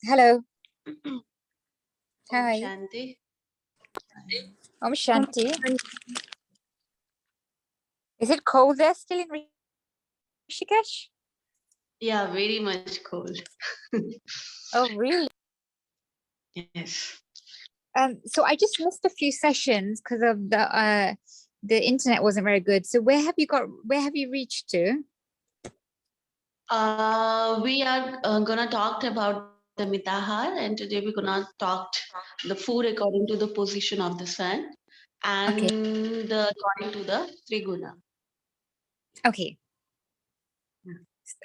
Hello. Om Hi. Shanti. Om Shanti. Is it cold there still in Rishikesh? Yeah, very much cold. Oh, really? Yes. So I just missed a few sessions because of the internet wasn't very good. So where have you reached to? We are gonna talk about the mitahar, and today we're gonna talk the food according to the position of the sun and according to the triguna. Okay.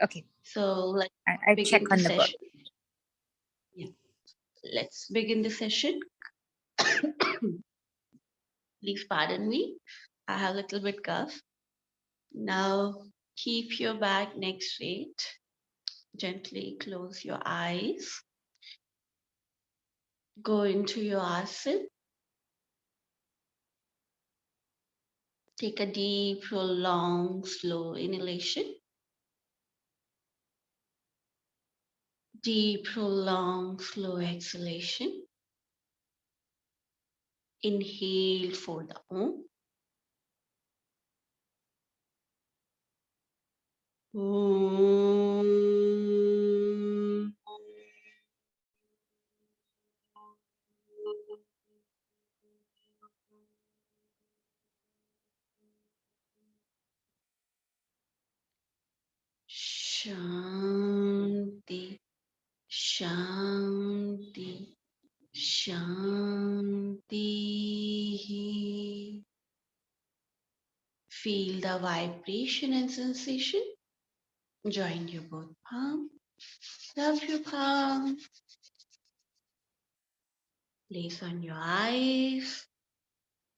Okay. So let's I begin check the on the book. session. Yeah, let's begin the session. Please pardon me. I have a little bit cough. Now keep your back neck straight. Gently close your eyes. Go into your asana. Take a deep, prolonged, slow inhalation. Deep, prolonged, slow exhalation. Inhale for the Om. Om. Shanti, Shanti, Shanti. Feel the vibration and sensation. Join your both palms. Rub your palm. Place on your eyes.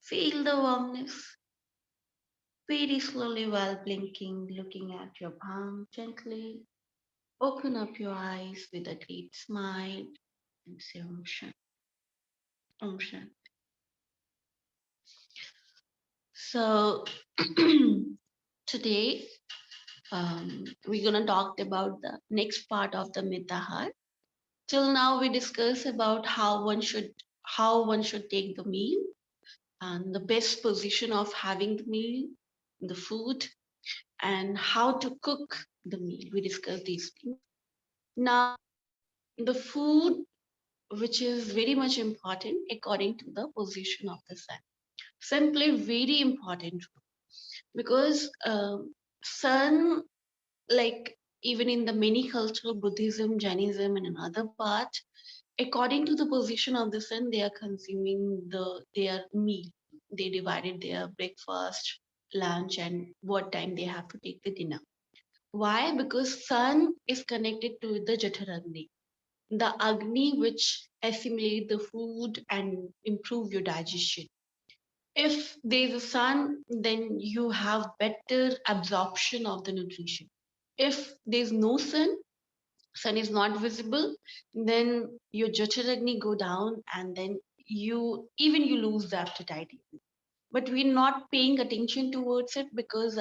Feel the warmness. Very slowly while blinking, looking at your palm gently. Open up your eyes with a great smile and say Om Shanti. Om Shanti. So today we're gonna talk about the next part of the mitahar. Till now we discussed about how one should take the meal and the best position of having the meal, the food, and how to cook the meal. We discussed these things. Now, the food, which is very much important according to the position of the sun. Simply very important because sun, like even in the many cultural Buddhism, Jainism, and another part, according to the position of the sun, they are consuming their meal. They divided their breakfast, lunch, and what time they have to take the dinner. Why? Because sun is connected to the Jataragni, the Agni which assimilate the food and improve your digestion. If there's a sun, then you have better absorption of the nutrition. If there's no sun is not visible, then your Jataragni go down and then you lose the appetite. But we're not paying attention towards it because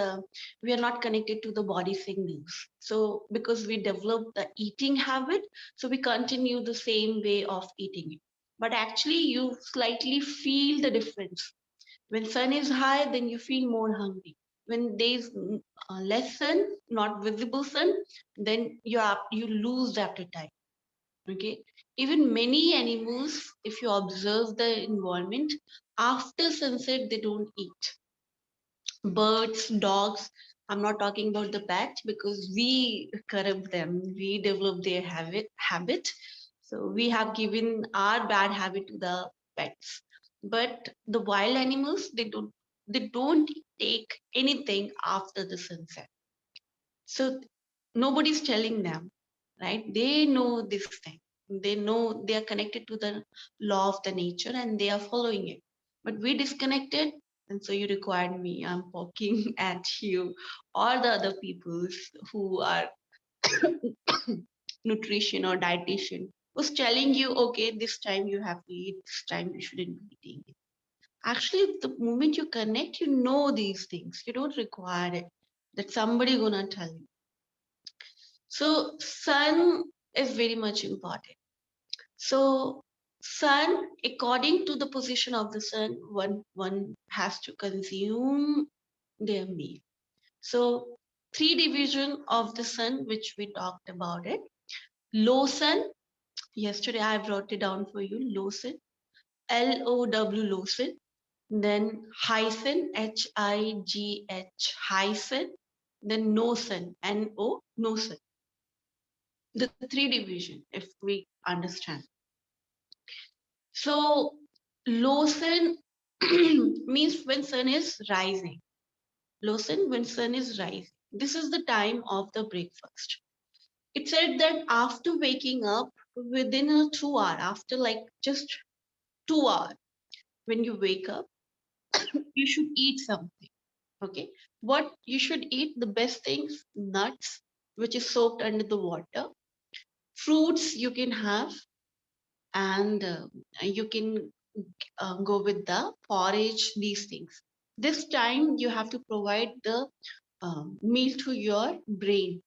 we are not connected to the body signals. So because we develop the eating habit, so we continue the same way of eating it. But actually you slightly feel the difference. When sun is high, then you feel more hungry. When there's less sun, not visible sun, then you lose the appetite. Okay, even many animals, if you observe the environment, after sunset they don't eat. Birds, dogs, I'm not talking about the pets because we corrupt them, we develop their habit. So we have given our bad habit to the pets. But the wild animals, they don't take anything after the sunset. So nobody's telling them, right? They know this thing. They know they are connected to the law of the nature and they are following it. But we disconnected, and so you required me. I'm poking at you or the other peoples who are nutrition or dietitian who's telling you, okay, this time you have to eat, this time you shouldn't be eating it. Actually, the moment you connect, you know these things. You don't require it. That somebody gonna tell you. So sun is very much important. So sun, according to the position of the sun, one has to consume their meal. So three division of the sun, which we talked about it. Low sun, yesterday I wrote it down for you, low sun, LOW low sun. Then high sun, HIGH high sun. Then no sun, NO no sun. The three division, if we understand. So low sun means when sun is rising. Low sun when sun is rising. This is the time of the breakfast. It said that after waking up within a 2 hour, after like just 2 hours, when you wake up, you should eat something. Okay. What you should eat, the best things, nuts, which is soaked under the water, fruits you can have, and you can go with the porridge, these things. This time you have to provide the meal to your brain.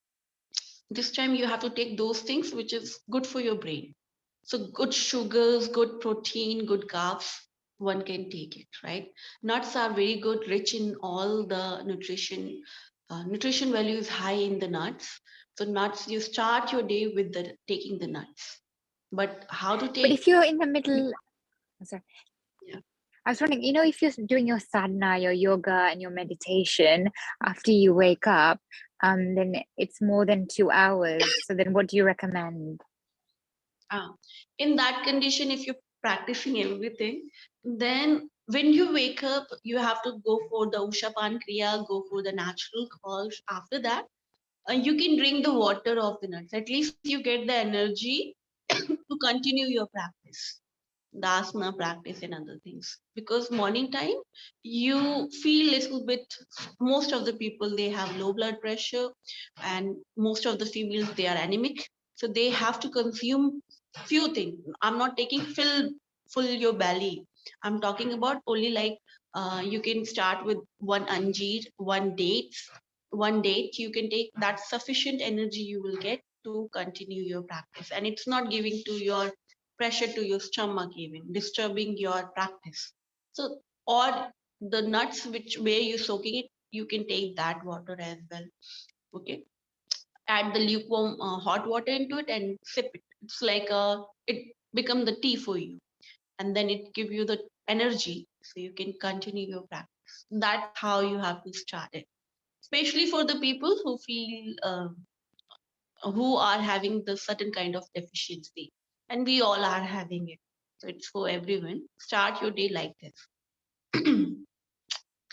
This time you have to take those things which is good for your brain. So good sugars, good protein, good carbs, one can take it, right? Nuts are very good, rich in all the nutrition. Nutrition value is high in the nuts. So nuts, you start your day with the taking the nuts. But how to But take? if you're in the middle, sorry, Yeah. I was wondering, if you're doing your sadhana, your yoga, and your meditation after you wake up, then it's more than 2 hours. So then, what do you recommend? In that condition, if you're practicing everything, then when you wake up, you have to go for the Ushapan Kriya, go for the natural calls. After that, you can drink the water of the nuts. At least you get the energy to continue your practice, the asana practice and other things. Because morning time, you feel little bit, most of the people, they have low blood pressure, and most of the females, they are anemic. So they have to consume few things. I'm not taking full your belly. I'm talking about only like you can start with one anjeer, one date you can take. That's sufficient energy you will get to continue your practice, and it's not giving to your pressure to your stomach, even disturbing your practice. So or the nuts which where you're soaking it, you can take that water as well. Okay, add the lukewarm hot water into it and sip it. It's like it become the tea for you, and then it give you the energy so you can continue your practice. That's how you have to start it, especially for the people who feel who are having the certain kind of deficiency, and we all are having it. So it's for everyone. Start your day like this.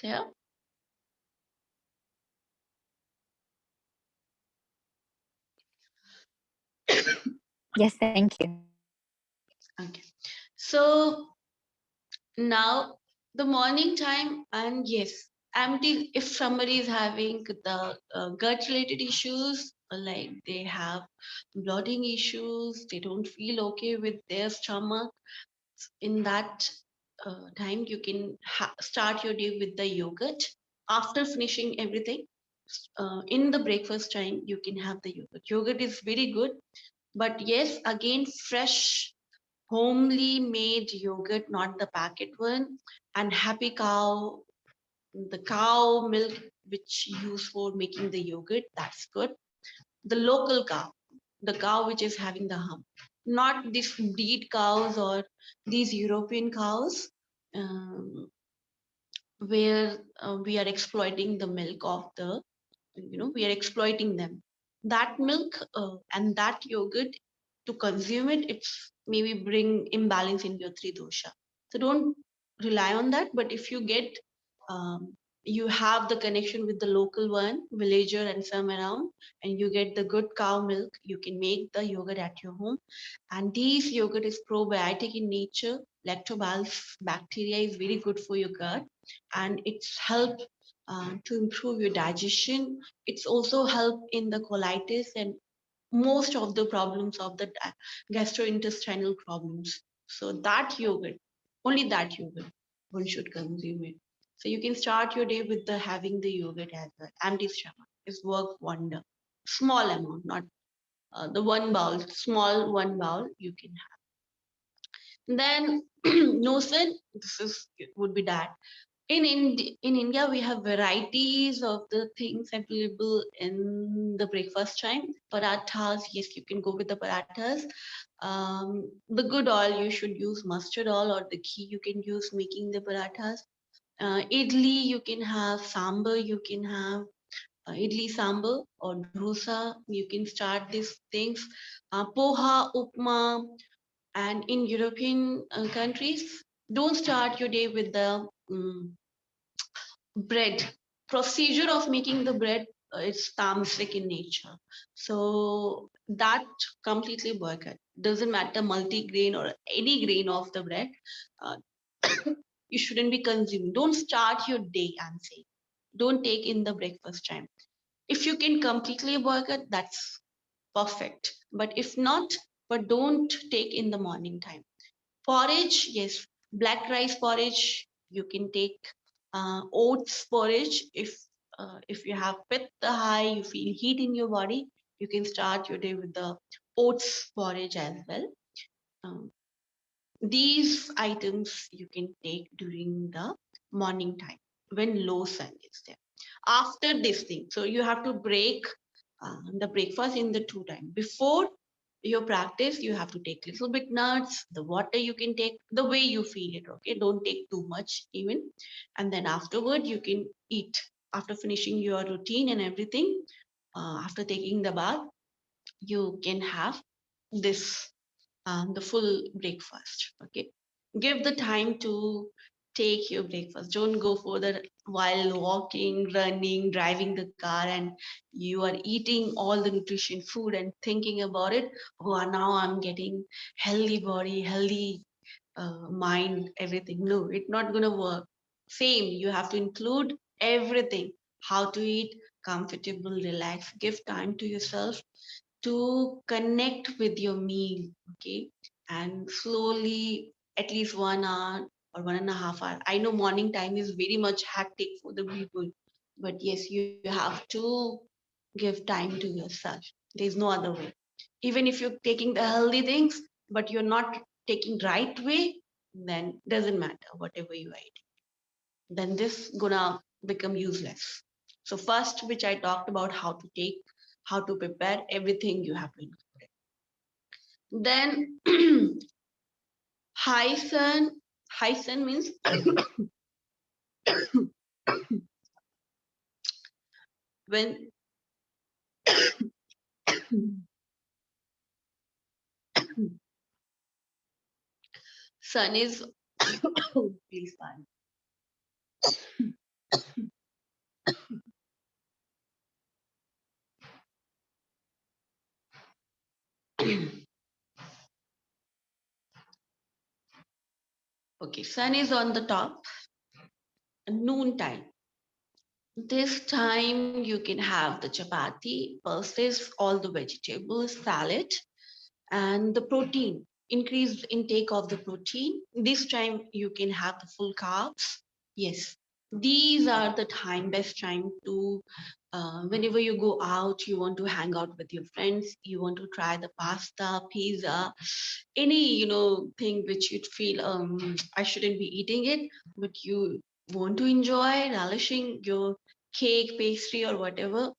Yeah. Yes, thank you. Okay. So now the morning time, and yes, empty. If somebody is having the gut related issues, like they have bloating issues, they don't feel okay with their stomach, in that time you can start your day with the yogurt. After finishing everything, in the breakfast time you can have the yogurt. Yogurt is very good, but yes, again, fresh homely made yogurt, not the packet one. And happy cow, the cow milk which you use for making the yogurt, that's good. The local cow, the cow which is having the hump, not these breed cows or these European cows, um, where we are exploiting the milk of the, we are exploiting them. That milk and that yogurt, to consume it, it's maybe bring imbalance in your three dosha. So don't rely on that. But if you get you have the connection with the local one, villager and some around, and you get the good cow milk, you can make the yogurt at your home. And this yogurt is probiotic in nature. Lactobacillus bacteria is very good for your gut, and it's help to improve your digestion. It's also help in the colitis and most of the problems of the gastrointestinal problems. So that yogurt, only that yogurt, one should consume it. So you can start your day with the having the yogurt as well. Empty stomach is work wonder. Small amount, not the one bowl, small one bowl you can have. Then no sun, would be that. In India, we have varieties of the things available in the breakfast time. Parathas, yes, you can go with the parathas. The good oil, you should use mustard oil or the ghee you can use making the parathas. Idli, you can have sambar, you can have idli sambar or dosa. You can start these things. Poha, upma, and in European countries, don't start your day with the bread. Procedure of making the bread is tamasic in nature. So that completely boycott. Doesn't matter multi-grain or any grain of the bread. Uh, you shouldn't be consuming. Don't start your day, I'm saying. Don't take in the breakfast time. If you can completely boycott, that's perfect. But if not, but don't take in the morning time. Porridge, yes, black rice porridge. You can take oats porridge if you have pitta high, you feel heat in your body. You can start your day with the oats porridge as well. Um, these items you can take during the morning time when low sun is there. After this thing, so you have to break the breakfast in the two time. Before your practice, you have to take little bit nuts, the water you can take the way you feel it, okay? Don't take too much even. And then afterward, you can eat. After finishing your routine and everything, after taking the bath, you can have this the full breakfast. Okay, give the time to take your breakfast. Don't go for the while walking, running, driving the car, and you are eating all the nutrition food and thinking about it. Oh, now I'm getting healthy body, healthy mind, everything. No, it's not gonna work. Same, you have to include everything. How to eat, comfortable, relax, give time to yourself to connect with your meal, okay? And slowly, at least 1 hour or 1.5 hours. I know morning time is very much hectic for the people, but yes, you have to give time to yourself. There's no other way. Even if you're taking the healthy things, but you're not taking right way, then doesn't matter whatever you are eating. Then this gonna become useless. So first, which I talked about how to take, how to prepare everything you have to include. Then high sun, high sun means when sun is please pardon. Okay, sun is on the top, noon time. This time you can have the chapati, pulses, all the vegetables, salad, and the protein. Increased intake of the protein. This time you can have the full carbs. Yes, these are the best time to whenever you go out, you want to hang out with your friends, you want to try the pasta, pizza, any thing which you'd feel I shouldn't be eating it, but you want to enjoy relishing your cake, pastry, or whatever,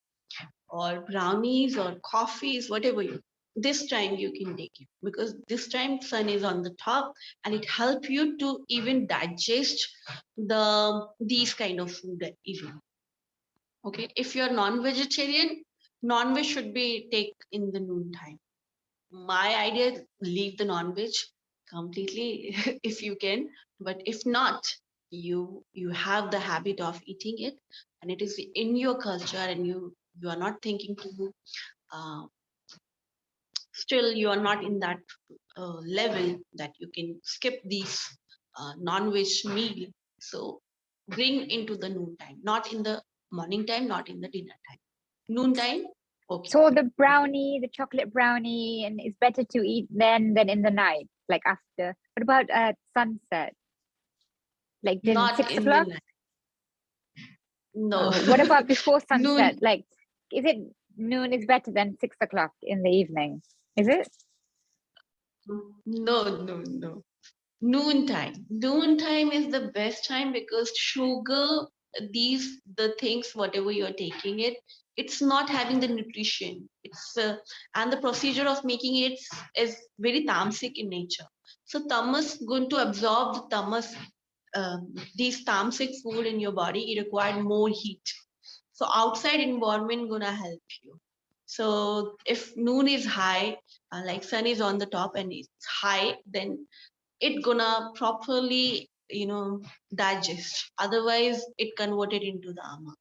or brownies or coffees, whatever you. This time you can take it because this time sun is on the top and it help you to even digest these kind of food even. Okay, if you're non-vegetarian, non-veg should be take in the noon time. My idea is leave the non-veg completely if you can, but if not, you have the habit of eating it and it is in your culture and you are not thinking to uh, still you are not in that level that you can skip these non-veg meal. So bring into the noon time, not in the morning time, not in the dinner time. Noon time, okay. So the brownie, the chocolate brownie, and it's better to eat then than in the night, like after. What about sunset? Like then Not 6 in the o'clock? night. No. What about before sunset? Noon. Like, is it noon is better than 6 o'clock in the evening? Is it? No, no, no. Noon time is the best time because sugar, the things, whatever you're taking it, it's not having the nutrition. And the procedure of making it is very tamasic in nature. So tamas going to absorb the tamas, these tamasic food in your body. It required more heat. So outside environment gonna help you. So if noon is high, like sun is on the top and it's high, then it gonna properly digest, otherwise it converted into the ama.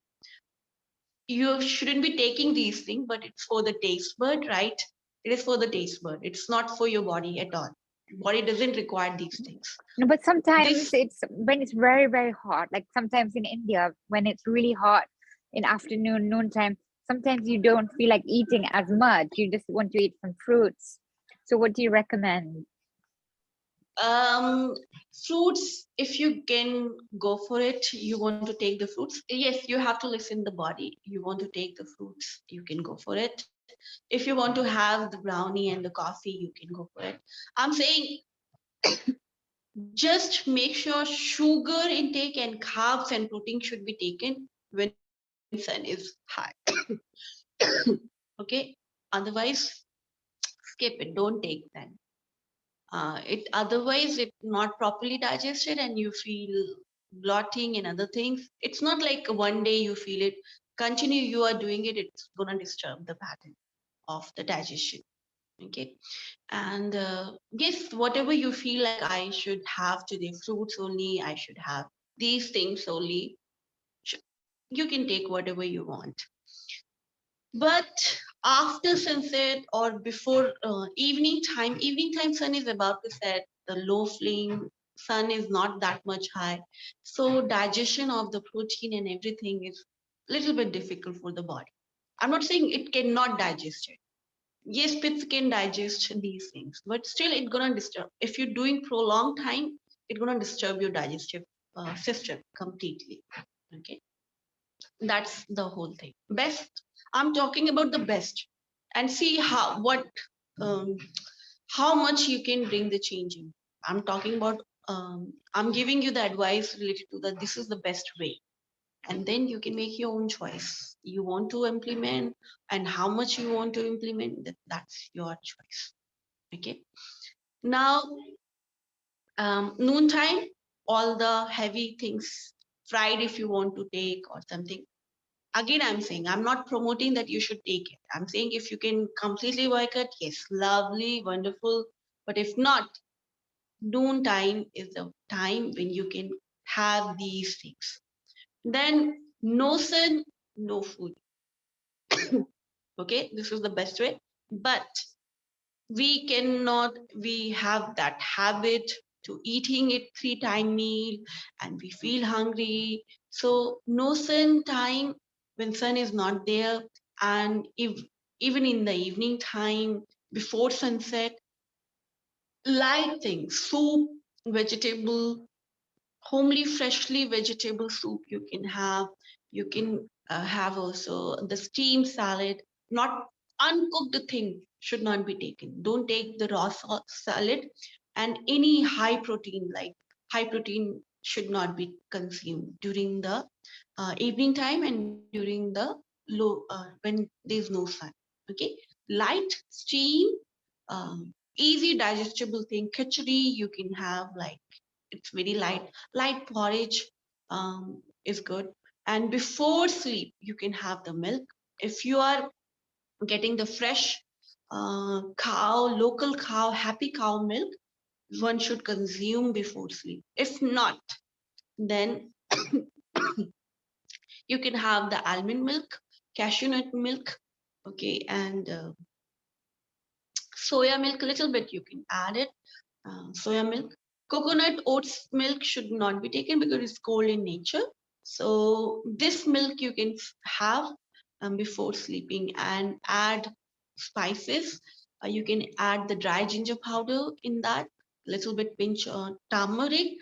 You shouldn't be taking these things, but it's for the taste bud, right? It is for the taste bud, it's not for your body at all. Body doesn't require these things. No, but sometimes This it's when it's very, very hot. Like sometimes in India, when it's really hot in afternoon, noontime, sometimes you don't feel like eating as much. You just want to eat some fruits. So what do you recommend? fruits, if you can go for it, you want to take the fruits, yes, you have to listen the body. You want to take the fruits, you can go for it. If you want to have the brownie and the coffee, you can go for it. I'm saying just make sure sugar intake and carbs and protein should be taken when sun is high. Okay, otherwise skip it, don't take them. It otherwise it not properly digested and you feel bloating and other things. It's not like one day you feel it, continue you are doing it, it's gonna disturb the pattern of the digestion. Okay, and yes, whatever you feel like I should have today, fruits only, I should have these things only, you can take whatever you want. But after sunset or before evening time, sun is about to set, the low flame, sun is not that much high. So digestion of the protein and everything is a little bit difficult for the body. I'm not saying it cannot digest it. Yes, pits can digest these things, but still it's gonna disturb. If you're doing prolonged time, it's gonna disturb your digestive system completely. Okay, that's the whole thing. Best, I'm talking about the best, and see um, how much you can bring the change in. I'm talking about I'm giving you the advice related to that. This is the best way, and then you can make your own choice. You want to implement, and how much you want to implement. That's your choice. Okay. Now, noontime, all the heavy things fried if you want to take or something. Again, I'm saying I'm not promoting that you should take it. I'm saying if you can completely boycott, yes, lovely, wonderful. But if not, noon time is the time when you can have these things. Then no sun, no food. Okay, this is the best way. But we have that habit to eating it 3 time meal and we feel hungry. So no sun time when sun is not there, and if even in the evening time before sunset, light things, soup, vegetable, homely freshly vegetable soup you can have. You can have also the steamed salad. Not uncooked thing should not be taken. Don't take the raw salad, and any high protein, like high protein should not be consumed during the evening time and during the low when there's no sun. Okay, light steam, easy digestible thing, khichdi you can have, like it's very light porridge is good. And before sleep you can have the milk. If you are getting the fresh local cow, happy cow milk, one should consume before sleep. If not, then you can have the almond milk, cashew nut milk, okay, and soya milk a little bit you can add it. Soya milk. Coconut oats milk should not be taken because it's cold in nature. So this milk you can have before sleeping, and add spices. You can add the dry ginger powder in that, little bit pinch turmeric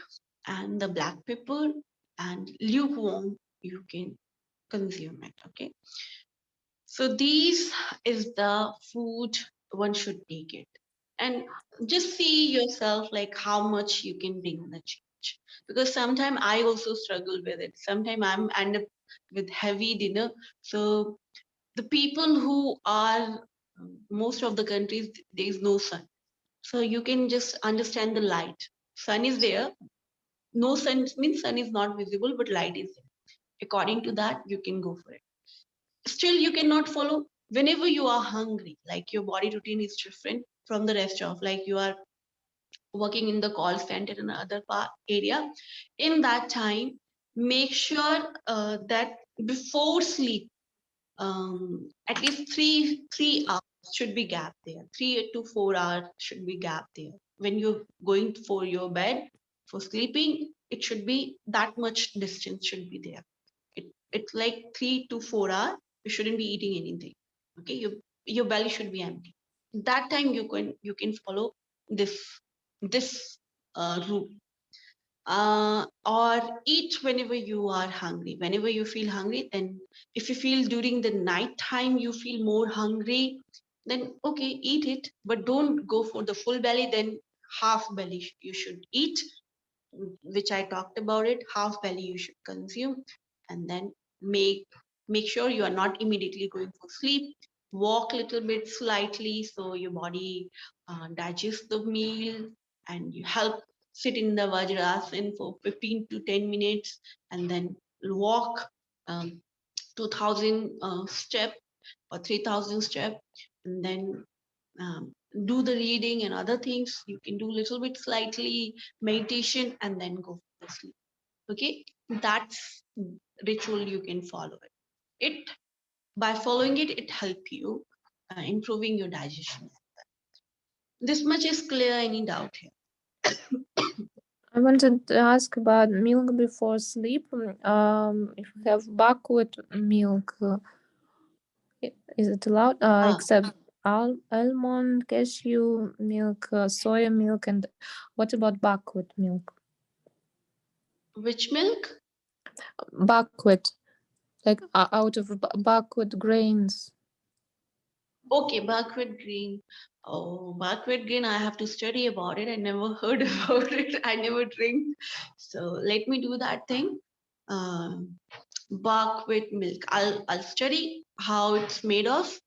and the black pepper, and lukewarm you can consume it. Okay. So these is the food one should take it. and just see yourself like how much you can bring the change. Because sometimes I also struggle with it. Sometimes I'm end up with heavy dinner. So the people who are most of the countries there is no sun, so you can just understand the light. Sun is there, no sun means sun is not visible, but light is there. According to that, you can go for it. Still, you cannot follow whenever you are hungry. Like your body routine is different from the rest of. Like you are working in the call center in another part area. In that time, make sure that before sleep, at least three hours should be gap there. 3 to 4 hours should be gap there. When you're going for your bed for sleeping, it should be that much distance should be there. It's like 3 to 4 hours. You shouldn't be eating anything. Okay, your belly should be empty. That time you can follow this route, or eat whenever you are hungry. Whenever you feel hungry, then if you feel during the night time you feel more hungry, then okay, eat it, but don't go for the full belly. Then half belly you should eat, which I talked about it. Half belly you should consume, and then make make sure you are not immediately going for sleep. Walk a little bit slightly so your body digests the meal, and you help sit in the Vajrasana for 15 to 10 minutes, and then walk 2000 step or 3000 step, and then um, do the reading and other things. You can do little bit slightly meditation and then go for the sleep. Okay, that's ritual you can follow it. It by following it, it help you improving your digestion. This much is clear. Any doubt here? I wanted to ask about milk before sleep. If we have backward milk, is it allowed? Ah, Except almond, cashew milk, soya milk, and what about backward milk? which milk? Backward, like out of backward grains. Okay, backward green. Oh, backward green. I have to study about it. I never heard about it. I never drink. So let me do that thing. Um, Buckwheat milk. I'll study how it's made of,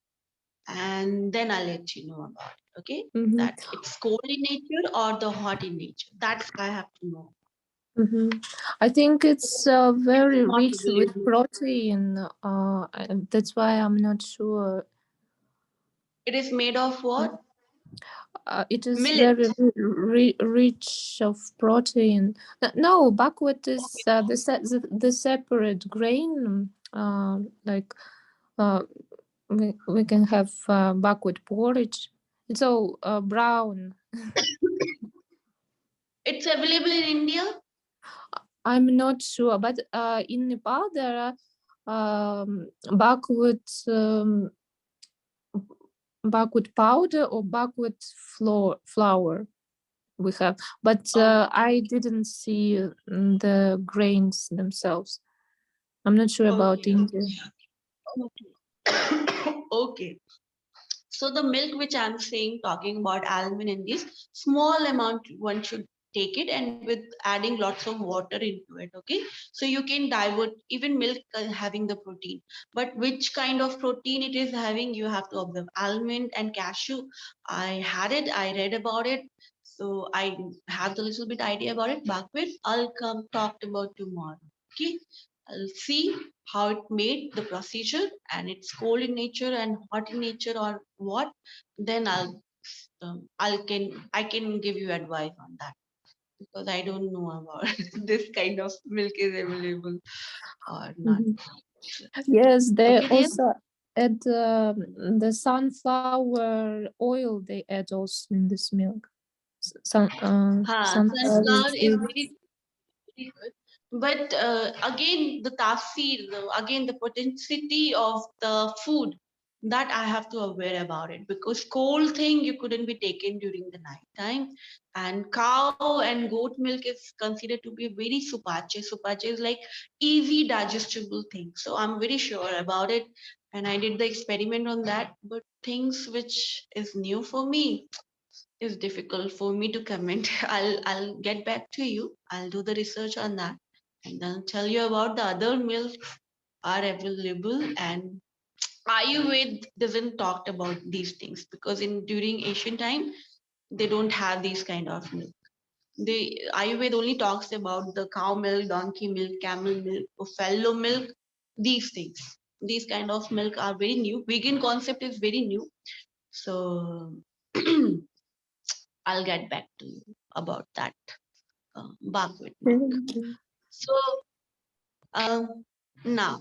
and then I'll let you know about it. Okay, Mm-hmm. that it's cold in nature or the hot in nature. That's I have to know. Mm-hmm. I think it's It's very not rich with available. protein. And that's why I'm not sure. It is made of what? It is very Millet. rich of protein. No, buckwheat Okay. is the separate grain. Like uh, we can have buckwheat porridge. It's all brown. It's available in India. I'm not sure, but in Nepal there are buckwheat buckwheat powder or buckwheat flour we have, but Oh, I didn't see the grains themselves. I'm not sure about okay. India. Okay. Okay. So the milk which I'm saying, talking about almond and this small amount one should take it, and with adding lots of water into it. Okay, so you can divert even milk having the protein, but which kind of protein it is having, you have to observe. Almond and cashew, I had it, I read about it, so I have the little bit idea about it. Back with I'll come talked about tomorrow. Okay, I'll see how it made the procedure, and it's cold in nature and hot in nature or what. Then I can give you advice on that, because I don't know about this kind of milk is available or not. Mhm. Yes, they Okay, dear. also add the sunflower oil. They add also in this milk. Sunflower Sunflower is seeds. very good. But again, the tasir, again, the potency of the food, that I have to aware about it, because cold thing you couldn't be taken during the night time. And cow and goat milk is considered to be very supache. Supache is like easy digestible thing. So I'm very sure about it. And I did the experiment on that. But things which is new for me, is difficult for me to comment. I'll get back to you. I'll do the research on that and then tell you about the other milks are available. And Ayurveda doesn't talk about these things because during ancient time they don't have these kind of milk. The Ayurveda only talks about the cow milk, donkey milk, camel milk, buffalo milk, these things. These kind of milk are very new. Vegan concept is very new. So I'll get back to you about that backward milk. So now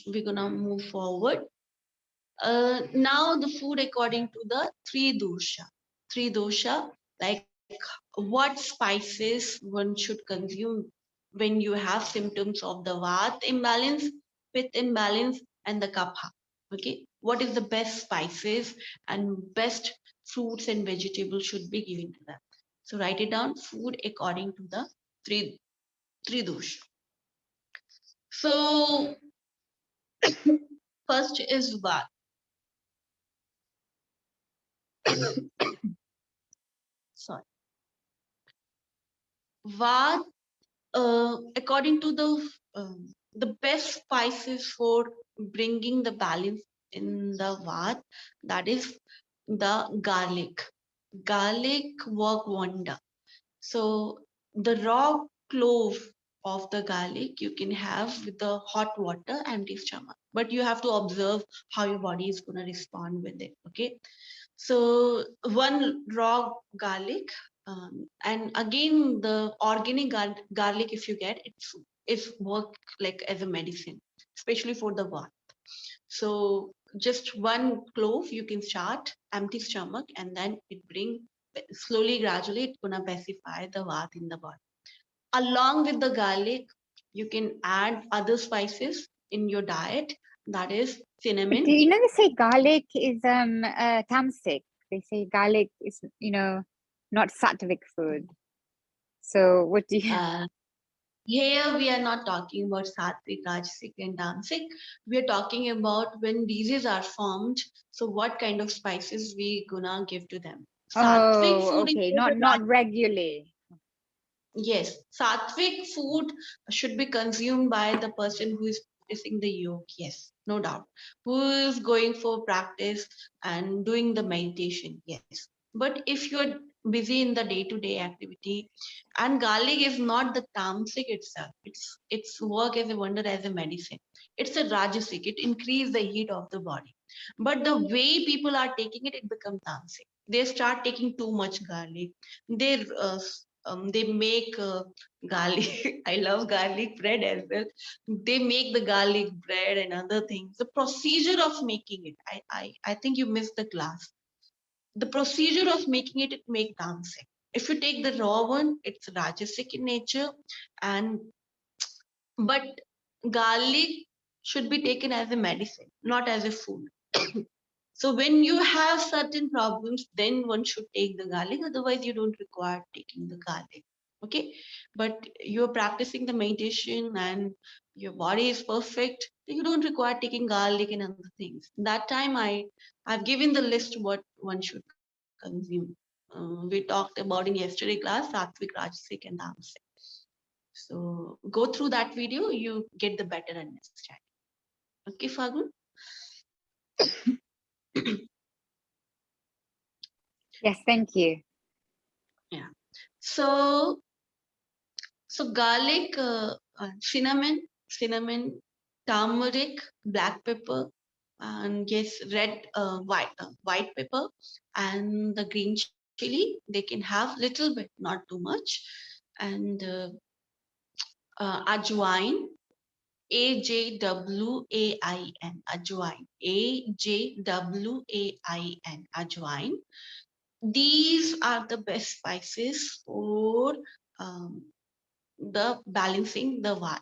we're gonna move forward. Now the food according to the three dosha, like what spices one should consume when you have symptoms of the Vata imbalance, Pitta imbalance, and the Kapha. Okay, what is the best spices and best fruits and vegetables should be given to them? So write it down. Food according to the three dosha. So first is Vata. Sorry, Vata. According to the best spices for bringing the balance in the Vata, that is the garlic. Garlic work wonder. So the raw clove of the garlic you can have with the hot water, empty stomach. But you have to observe how your body is going to respond with it. Okay. So one raw garlic, and again the organic garlic, if you get it's work like as a medicine, especially for the Vata. So just one clove you can start empty stomach, and then it bring slowly, gradually it's gonna pacify the Vata in the body. Along with the garlic, you can add other spices in your diet. That is cinnamon. Do you know they say garlic is tamasic? They say garlic is not sattvic food. So what do you? Here we are not talking about sattvic, rajasic, and tamasic. We are talking about when diseases are formed. So what kind of spices we gonna give to them? Sattvic Oh, food okay, is not regularly. yes, sattvic food should be consumed by the person who is practicing the yoga. Yes, no doubt. Who is going for practice and doing the meditation. Yes. But if you're busy in the day-to-day activity, and garlic is not the tamasic itself, it's work as a wonder as a medicine. It's a rajasic. It increases the heat of the body. But the way people are taking it, it becomes tamasic. They start taking too much garlic. They make garlic. I love garlic bread as well. They make the garlic bread and other things. The procedure of making it, I think you missed the class. The procedure of making it make tamasic. If you take the raw one, it's rajasic in nature, and but garlic should be taken as a medicine, not as a food. So when you have certain problems, then one should take the garlic. Otherwise, you don't require taking the garlic. Okay, but you're practicing the meditation and your body is perfect. You don't require taking garlic and other things. That time, I've given the list what one should consume. We talked about in yesterday class, Sattvic, Rajasic, and Tamasic. So go through that video, you get the better understanding. Okay, Fagun? Yes, thank you. Yeah. So garlic, cinnamon, turmeric, black pepper, and yes, white pepper, and the green chili. They can have little bit, not too much, and ajwain, AJWAIN, ajwain, AJWAIN, ajwain. These are the best spices for um, the balancing the Vata.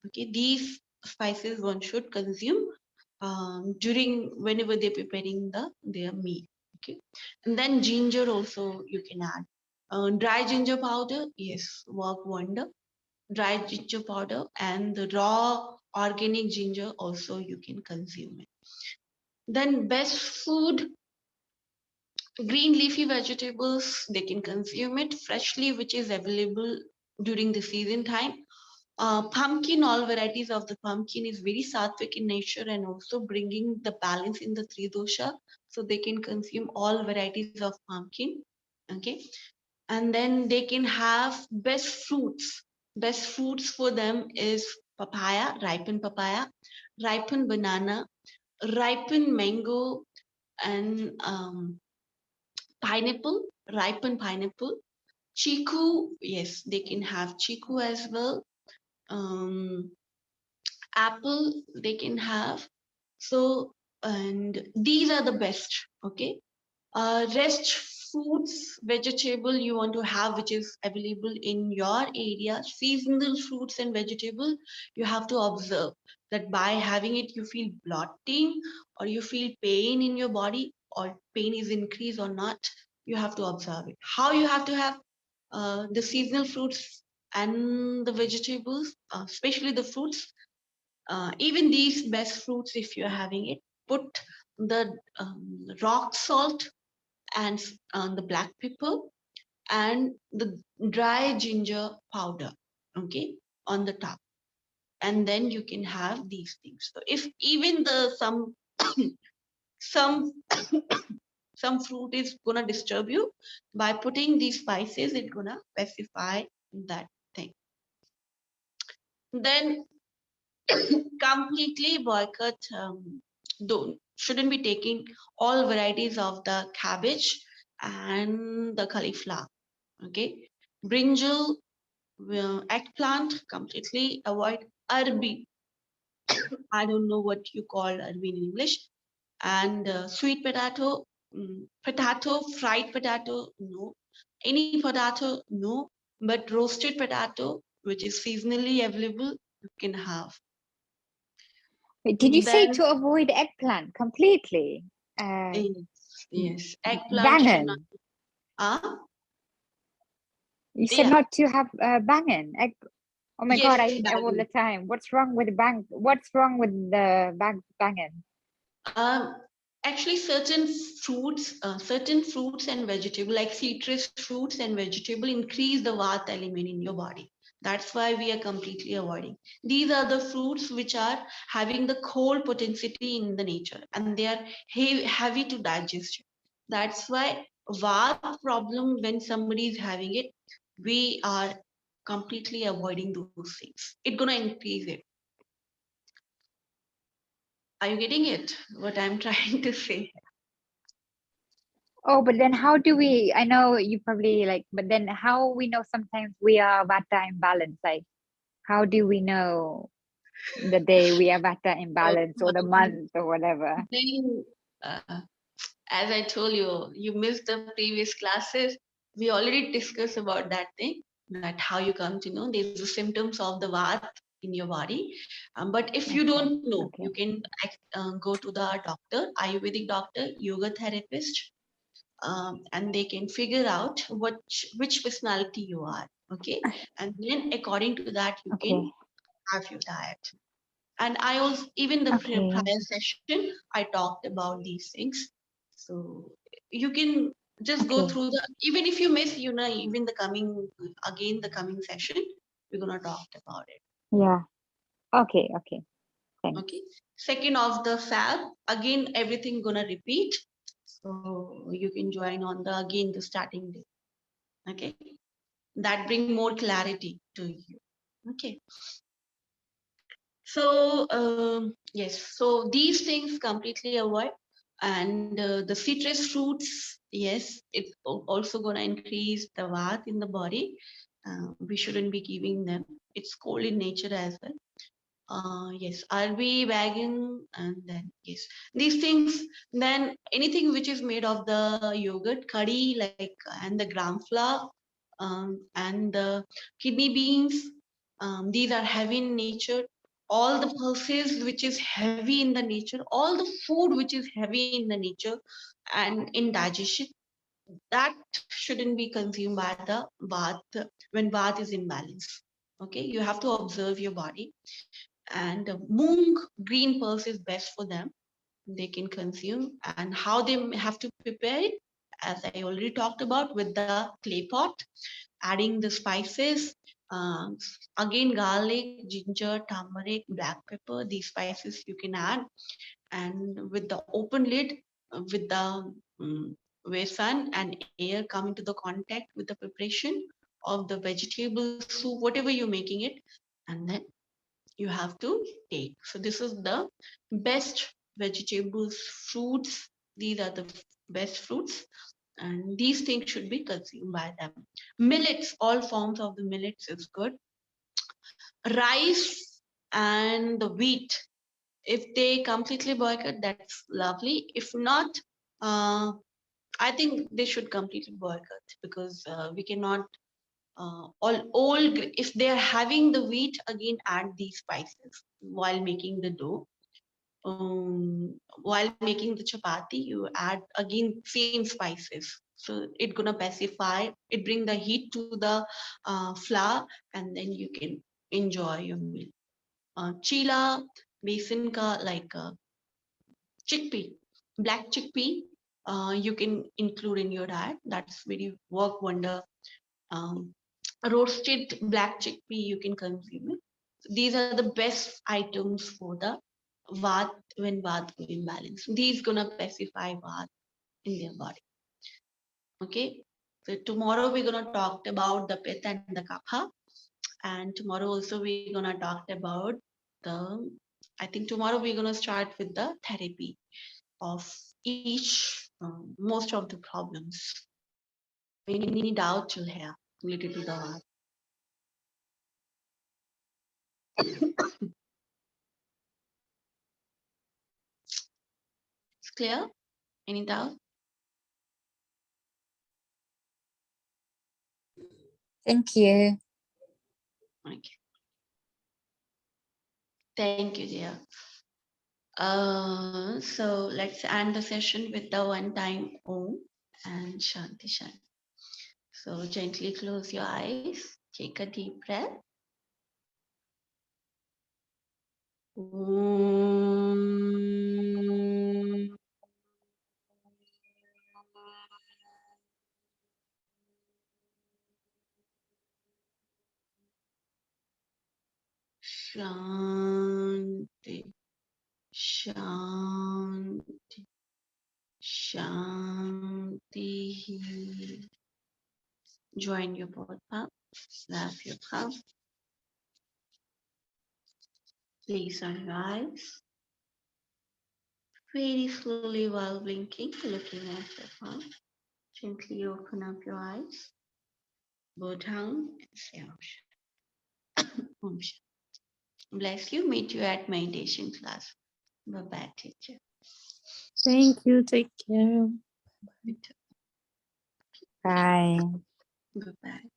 Okay, these spices one should consume during whenever they're preparing their meal. Okay, and then ginger also you can add. Dry ginger powder, yes, work wonder. Dry ginger powder and the raw organic ginger also you can consume it. Then best food Green leafy vegetables, they can consume it freshly, which is available during the season time. Pumpkin, all varieties of the pumpkin is very sattvic in nature and also bringing the balance in the three dosha. So they can consume all varieties of pumpkin. Okay. And then they can have best fruits. Best fruits for them is papaya, ripened banana, ripened mango, and pineapple, ripened pineapple. Chiku, yes, they can have chiku as well. Um, Apple, they can have. So, and these are the best, okay? Rest fruits, vegetable you want to have, which is available in your area, seasonal fruits and vegetable, you have to observe that by having it, you feel bloating or you feel pain in your body or pain is increased or not, you have to observe it. How you have to have the seasonal fruits and the vegetables, especially the fruits, even these best fruits, if you're having it, put the rock salt and the black pepper and the dry ginger powder, okay, on the top, and then you can have these things. So if even the some some fruit is gonna disturb you, by putting these spices, it's gonna pacify that thing. Then completely boycott, don't shouldn't be taking all varieties of the cabbage and the cauliflower. Okay, brinjal, eggplant, completely avoid. Arbi, I don't know what you call arbi in English. And sweet potato, potato, fried potato, no. Any potato, no. But roasted potato, which is seasonally available, you can have. Wait, did you say Then, to avoid eggplant completely? yes, eggplant should not. Bangan. Ah, You said yeah, not to have bangan. Egg. Oh my yes, God, I eat egg all the time. What's wrong with What's wrong with the bangan? Um, actually, certain fruits and vegetable, like citrus fruits and vegetable, increase the vata element in your body. That's why we are completely avoiding. These are the fruits which are having the cold potentiality in the nature, and they are heavy to digest. That's why vata problem, when somebody is having it, we are completely avoiding those things. It's gonna increase it. Are you getting it? What I'm trying to say? Oh, but then how do we? I know you probably like, but then how we know sometimes we are vata imbalance? Like, how do we know the day we are vata So, imbalance or the month or whatever? then, as I told you, you missed the previous classes. We already discussed about that thing, that how you come to know there's the symptoms of the Vata in your body. But if you Okay, don't know, okay, you can go to the doctor, Ayurvedic doctor, yoga therapist, and they can figure out which personality you are. Okay, and then according to that, you okay, can have your diet. And I also, even the okay, prior session, I talked about these things. So you can just go okay. through the, even if you miss, even the coming, again, the coming session, we're going to talk about it. Yeah. Okay, okay. Thanks. Okay. Second of the fab, again, everything going to repeat. So you can join on the, again, the starting day. Okay. That bring more clarity to you. Okay. So yes, so these things completely avoid. And the citrus fruits, yes, it's also going to increase the vat in the body. We shouldn't be giving them. It's cold in nature as well. Yes, RB wagon, and then yes, these things. Then anything which is made of the yogurt, curry, like, and the gram flour, and the kidney beans. These are heavy in nature. All the pulses which is heavy in the nature, all the food which is heavy in the nature and in digestion, that shouldn't be consumed by the bath when bath is imbalance. Okay, you have to observe your body. And moong green pulse is best for them. They can consume, and how they have to prepare it, as I already talked about with the clay pot, adding the spices, again garlic, ginger, turmeric, black pepper, these spices you can add, and with the open lid, with the where sun and air come into the contact with the preparation of the vegetable soup, whatever you're making it, and then you have to take. So this is the best vegetables, fruits. These are the best fruits, and these things should be consumed by them. Millets, all forms of the millets is good. Rice and the wheat, if they completely boycott, that's lovely. If not, I think they should completely boycott, because we cannot all if they're having the wheat, again add these spices while making the dough. While making the chapati, you add again same spices, so it gonna pacify, it bring the heat to the flour, and then you can enjoy your meal. Chila, besan ka, like chickpea, black chickpea, you can include in your diet. That's very work wonder. Roasted black chickpea, you can consume it. So these are the best items for the Vata, when Vata go imbalance. These gonna pacify Vata in their body. Okay. So tomorrow we're gonna talk about the Pitta and the Kapha, and tomorrow also we're gonna talk about the. I think tomorrow we're gonna start with the therapy of each most of the problems. Any doubt you'll have related to the Vata? It's clear? Any doubt? Thank you. Okay. Thank you, dear. So let's end the session with the one time Om and Shanti Shanti. So gently close your eyes, take a deep breath. Om. Shanti, Shanti, Shanti. Join your both palms, slap your palms. Place on your eyes. Very slowly while blinking, looking at your palm. Gently open up your eyes. Bow down and say Om Shanti. Om Shanti. Bless you. Meet you at meditation class. Bye-bye, teacher. Thank you. Take care. Bye. Bye-bye.